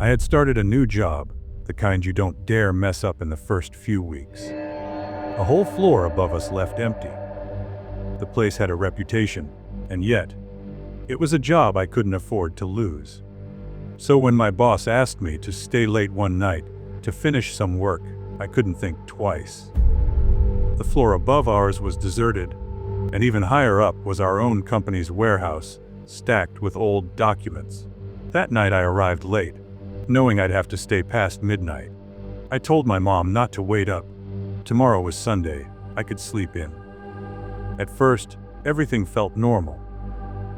I had started a new job, the kind you don't dare mess up in the first few weeks. A whole floor above us left empty. The place had a reputation, and yet, it was a job I couldn't afford to lose. So when my boss asked me to stay late one night to finish some work, I couldn't think twice. The floor above ours was deserted, and even higher up was our own company's warehouse, stacked with old documents. That night I arrived late, knowing I'd have to stay past midnight. I told my mom not to wait up. Tomorrow was Sunday, I could sleep in. At first, everything felt normal.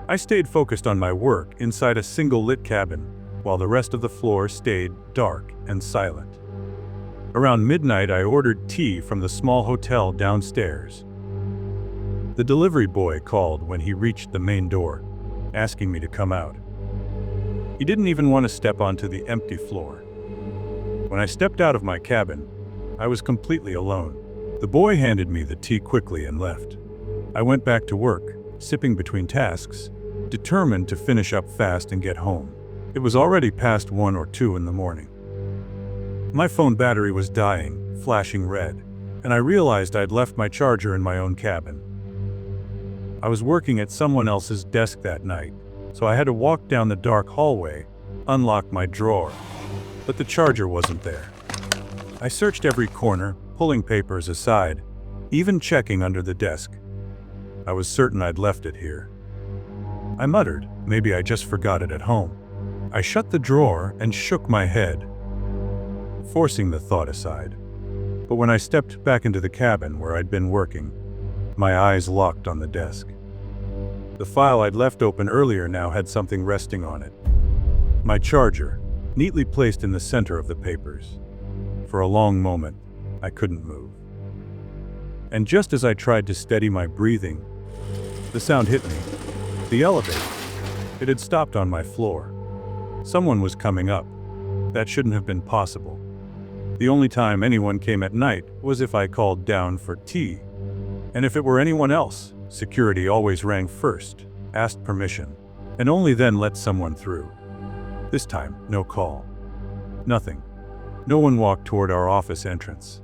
I stayed focused on my work inside a single lit cabin, while the rest of the floor stayed dark and silent. Around midnight, I ordered tea from the small hotel downstairs. The delivery boy called when he reached the main door, asking me to come out. He didn't even want to step onto the empty floor. When I stepped out of my cabin, I was completely alone. The boy handed me the tea quickly and left. I went back to work, sipping between tasks, determined to finish up fast and get home. It was already past 1 or 2 in the morning. My phone battery was dying, flashing red, and I realized I'd left my charger in my own cabin. I was working at someone else's desk that night, so I had to walk down the dark hallway, unlock my drawer, but the charger wasn't there. I searched every corner, pulling papers aside, even checking under the desk. I was certain I'd left it here. I muttered, maybe I just forgot it at home. I shut the drawer and shook my head, forcing the thought aside. But when I stepped back into the cabin where I'd been working, my eyes locked on the desk. The file I'd left open earlier now had something resting on it. My charger, neatly placed in the center of the papers. For a long moment, I couldn't move. And just as I tried to steady my breathing, the sound hit me. The elevator. It had stopped on my floor. Someone was coming up. That shouldn't have been possible. The only time anyone came at night was if I called down for tea. And if it were anyone else, security always rang first, asked permission, and only then let someone through. This time, no call. Nothing. No one walked toward our office entrance.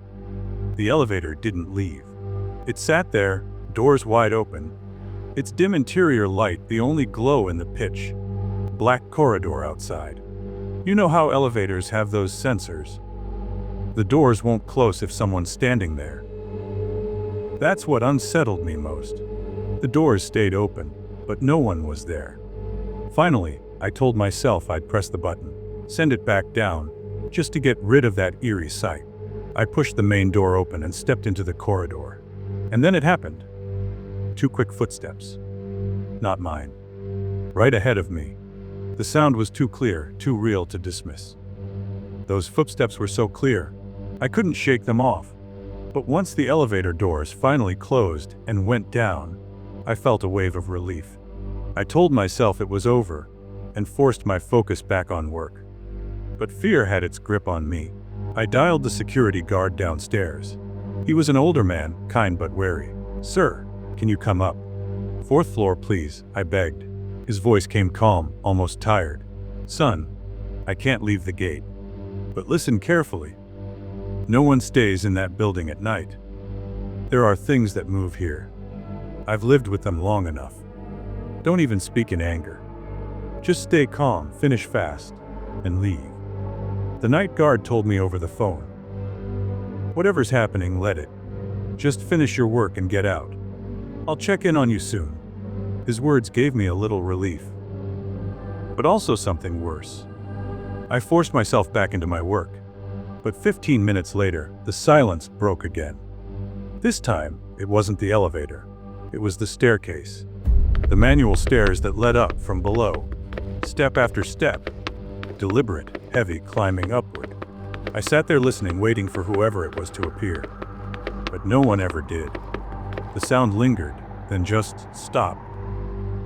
The elevator didn't leave. It sat there, doors wide open, its dim interior light the only glow in the pitch black corridor outside. You know how elevators have those sensors? The doors won't close if someone's standing there. That's what unsettled me most. The doors stayed open, but no one was there. Finally, I told myself I'd press the button, send it back down, just to get rid of that eerie sight. I pushed the main door open and stepped into the corridor. And then it happened. 2 quick footsteps. Not mine. Right ahead of me. The sound was too clear, too real to dismiss. Those footsteps were so clear, I couldn't shake them off. But once the elevator doors finally closed and went down, I felt a wave of relief. I told myself it was over and forced my focus back on work. But fear had its grip on me. I dialed the security guard downstairs. He was an older man, kind but wary. "Sir, can you come up?" "4th floor, please," I begged. His voice came calm, almost tired. "Son, I can't leave the gate. But listen carefully. No one stays in that building at night. There are things that move here. I've lived with them long enough. Don't even speak in anger. Just stay calm, finish fast, and leave." The night guard told me over the phone, "Whatever's happening, let it. Just finish your work and get out. I'll check in on you soon." His words gave me a little relief, but also something worse. I forced myself back into my work, but 15 minutes later, the silence broke again. This time, it wasn't the elevator. It was the staircase. The manual stairs that led up from below. Step after step. Deliberate, heavy climbing upward. I sat there listening, waiting for whoever it was to appear. But no one ever did. The sound lingered, then just stopped.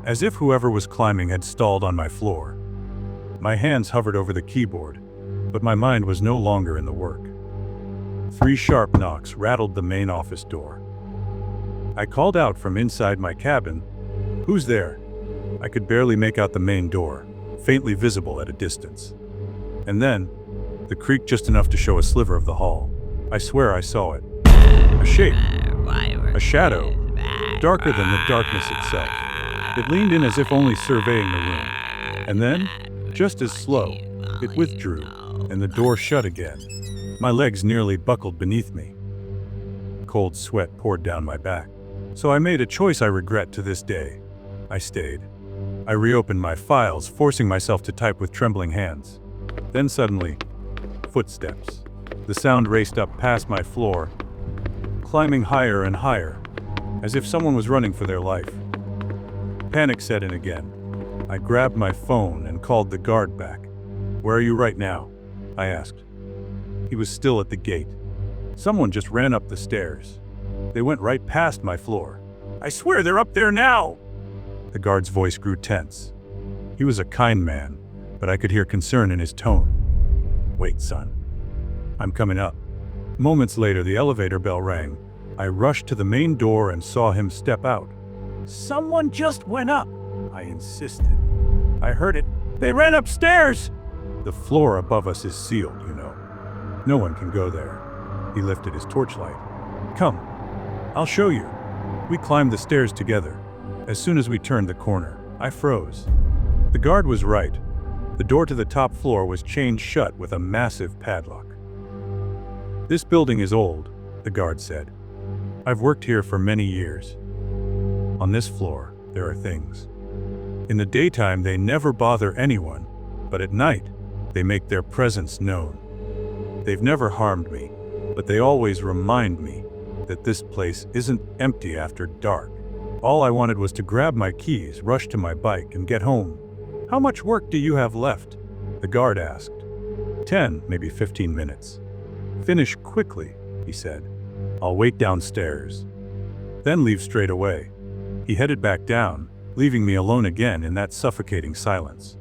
As if whoever was climbing had stalled on my floor. My hands hovered over the keyboard, but my mind was no longer in the work. 3 sharp knocks rattled the main office door. I called out from inside my cabin, "Who's there?" I could barely make out the main door, faintly visible at a distance. And then, the creak just enough to show a sliver of the hall. I swear I saw it. A shape. A shadow. Darker than the darkness itself. It leaned in as if only surveying the room. And then, just as slow, it withdrew, and the door shut again. My legs nearly buckled beneath me. Cold sweat poured down my back. So I made a choice I regret to this day. I stayed. I reopened my files, forcing myself to type with trembling hands. Then suddenly, footsteps. The sound raced up past my floor, climbing higher and higher, as if someone was running for their life. Panic set in again. I grabbed my phone and called the guard back. "Where are you right now?" I asked. He was still at the gate. Someone just ran up the stairs. They went right past my floor. "I swear they're up there now!" The guard's voice grew tense. He was a kind man, but I could hear concern in his tone. "Wait, son. I'm coming up." Moments later, the elevator bell rang. I rushed to the main door and saw him step out. "Someone just went up," I insisted. "I heard it. They ran upstairs!" "The floor above us is sealed, you know. No one can go there." He lifted his torchlight. "Come, I'll show you." We climbed the stairs together. As soon as we turned the corner, I froze. The guard was right. The door to the top floor was chained shut with a massive padlock. "This building is old," the guard said. "I've worked here for many years. On this floor, there are things. In the daytime, they never bother anyone, but at night, they make their presence known. They've never harmed me, but they always remind me that this place isn't empty after dark. All I wanted was to grab my keys, rush to my bike, and get home." "How much work do you have left?" the guard asked. 10, maybe 15 minutes. "Finish quickly," he said. "I'll wait downstairs. Then leave straight away." He headed back down, leaving me alone again in that suffocating silence.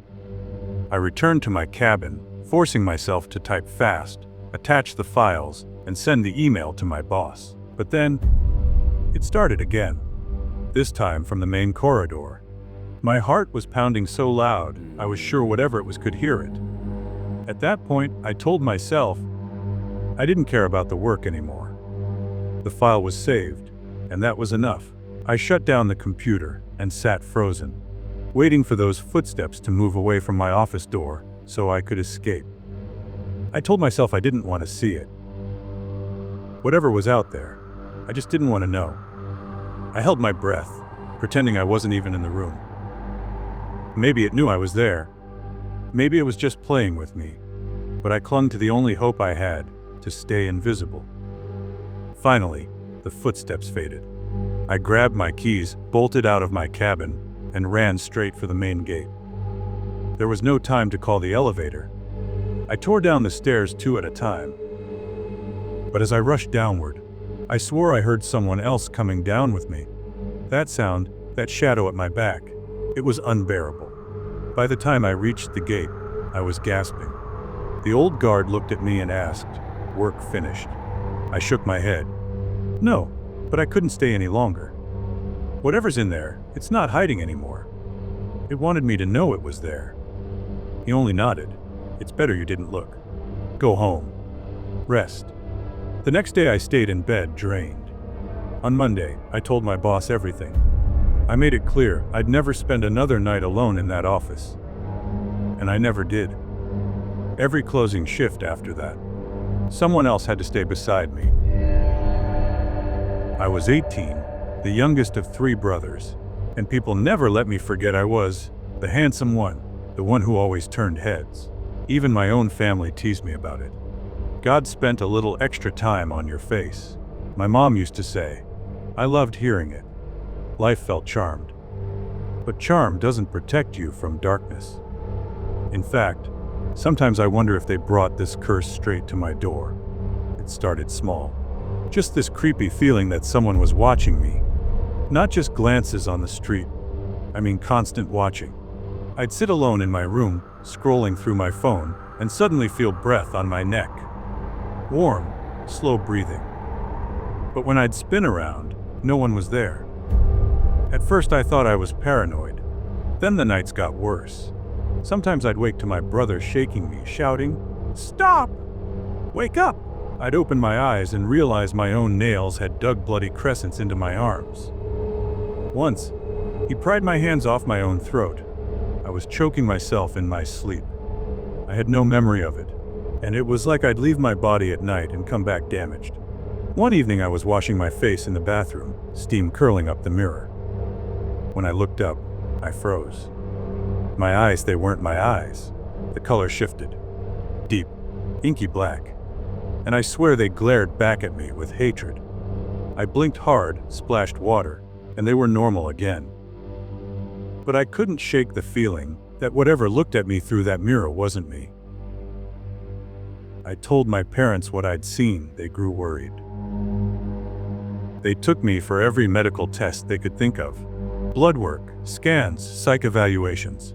I returned to my cabin, forcing myself to type fast, attach the files, and send the email to my boss. But then, it started again. This time from the main corridor. My heart was pounding so loud, I was sure whatever it was could hear it. At that point, I told myself I didn't care about the work anymore. The file was saved, and that was enough. I shut down the computer and sat frozen, waiting for those footsteps to move away from my office door so I could escape. I told myself I didn't want to see it. Whatever was out there, I just didn't want to know. I held my breath, pretending I wasn't even in the room. Maybe it knew I was there. Maybe it was just playing with me. But I clung to the only hope I had, to stay invisible. Finally, the footsteps faded. I grabbed my keys, bolted out of my cabin, and ran straight for the main gate. There was no time to call the elevator. I tore down the stairs 2 at a time. But as I rushed downward, I swore I heard someone else coming down with me. That sound, that shadow at my back, it was unbearable. By the time I reached the gate, I was gasping. The old guard looked at me and asked, "Work finished?" I shook my head. "No, but I couldn't stay any longer. Whatever's in there, it's not hiding anymore." It wanted me to know it was there. He only nodded. "It's better you didn't look. Go home. Rest." The next day I stayed in bed, drained. On Monday, I told my boss everything. I made it clear I'd never spend another night alone in that office. And I never did. Every closing shift after that, someone else had to stay beside me. I was 18, the youngest of 3 brothers, and people never let me forget I was the handsome one, the one who always turned heads. Even my own family teased me about it. "God spent a little extra time on your face," my mom used to say. I loved hearing it. Life felt charmed. But charm doesn't protect you from darkness. In fact, sometimes I wonder if they brought this curse straight to my door. It started small. Just this creepy feeling that someone was watching me. Not just glances on the street. I mean constant watching. I'd sit alone in my room, scrolling through my phone, and suddenly feel breath on my neck. Warm, slow breathing. But when I'd spin around, no one was there. At first I thought I was paranoid. Then the nights got worse. Sometimes I'd wake to my brother shaking me, shouting, "Stop! Wake up!" I'd open my eyes and realize my own nails had dug bloody crescents into my arms. Once, he pried my hands off my own throat. I was choking myself in my sleep. I had no memory of it, and it was like I'd leave my body at night and come back damaged. One evening I was washing my face in the bathroom, steam curling up the mirror. When I looked up, I froze. My eyes, they weren't my eyes. The color shifted. Deep, inky black. And I swear they glared back at me with hatred. I blinked hard, splashed water, and they were normal again. But I couldn't shake the feeling that whatever looked at me through that mirror wasn't me. I told my parents what I'd seen. They grew worried. They took me for every medical test they could think of. Blood work, scans, psych evaluations.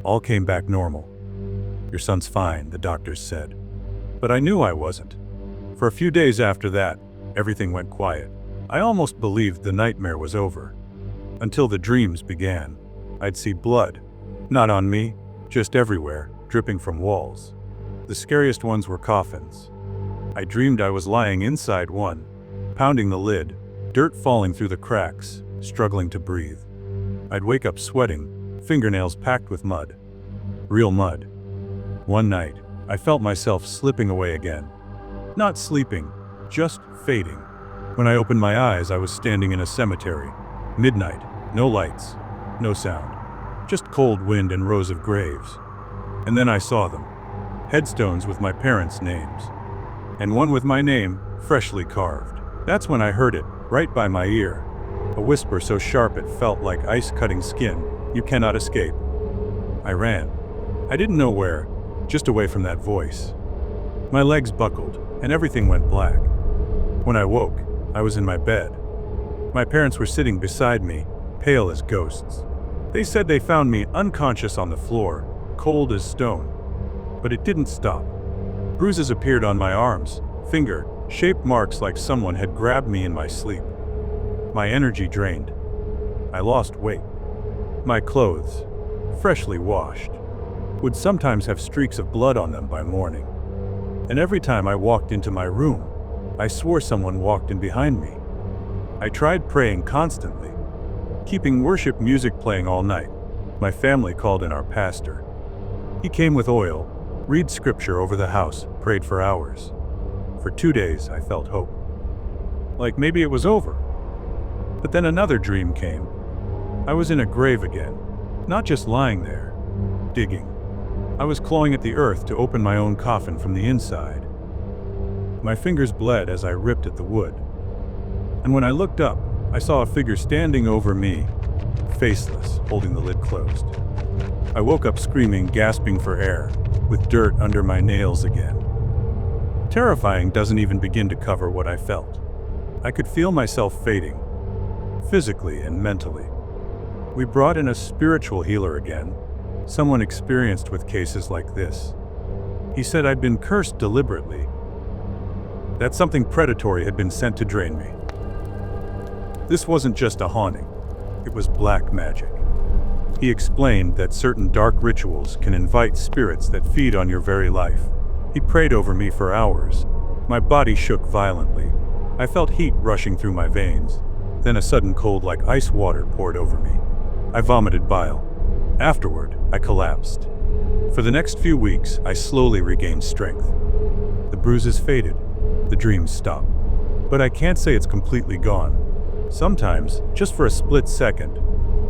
All came back normal. "Your son's fine," the doctors said. But I knew I wasn't. For a few days after that, everything went quiet. I almost believed the nightmare was over. Until the dreams began. I'd see blood. Not on me, just everywhere, dripping from walls. The scariest ones were coffins. I dreamed I was lying inside one, pounding the lid, dirt falling through the cracks, struggling to breathe. I'd wake up sweating, fingernails packed with mud. Real mud. One night, I felt myself slipping away again. Not sleeping, just fading. When I opened my eyes, I was standing in a cemetery. Midnight, no lights, no sound. Just cold wind and rows of graves. And then I saw them. Headstones with my parents' names. And one with my name, freshly carved. That's when I heard it, right by my ear. A whisper so sharp it felt like ice cutting skin. "You cannot escape." I ran. I didn't know where, just away from that voice. My legs buckled, and everything went black. When I woke, I was in my bed. My parents were sitting beside me, pale as ghosts. They said they found me unconscious on the floor, cold as stone. But it didn't stop. Bruises appeared on my arms, finger-shaped marks like someone had grabbed me in my sleep. My energy drained. I lost weight. My clothes, freshly washed, would sometimes have streaks of blood on them by morning. And every time I walked into my room, I swore someone walked in behind me. I tried praying constantly, keeping worship music playing all night. My family called in our pastor. He came with oil, read scripture over the house, prayed for hours. For 2 days, I felt hope. Like maybe it was over. But then another dream came. I was in a grave again, not just lying there, digging. I was clawing at the earth to open my own coffin from the inside. My fingers bled as I ripped at the wood. And when I looked up, I saw a figure standing over me, faceless, holding the lid closed. I woke up screaming, gasping for air, with dirt under my nails again. Terrifying doesn't even begin to cover what I felt. I could feel myself fading, physically and mentally. We brought in a spiritual healer again, someone experienced with cases like this. He said I'd been cursed deliberately, that something predatory had been sent to drain me. This wasn't just a haunting, it was black magic. He explained that certain dark rituals can invite spirits that feed on your very life. He prayed over me for hours. My body shook violently. I felt heat rushing through my veins. Then a sudden cold like ice water poured over me. I vomited bile. Afterward, I collapsed. For the next few weeks, I slowly regained strength. The bruises faded. The dreams stopped. But I can't say it's completely gone. Sometimes, just for a split second,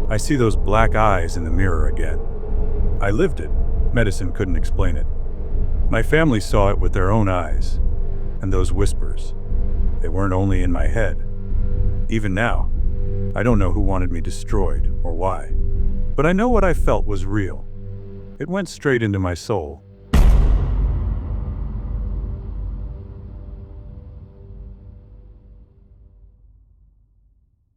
I see those black eyes in the mirror again. I lived it. Medicine couldn't explain it. My family saw it with their own eyes. And those whispers, they weren't only in my head. Even now, I don't know who wanted me destroyed or why. But I know what I felt was real. It went straight into my soul.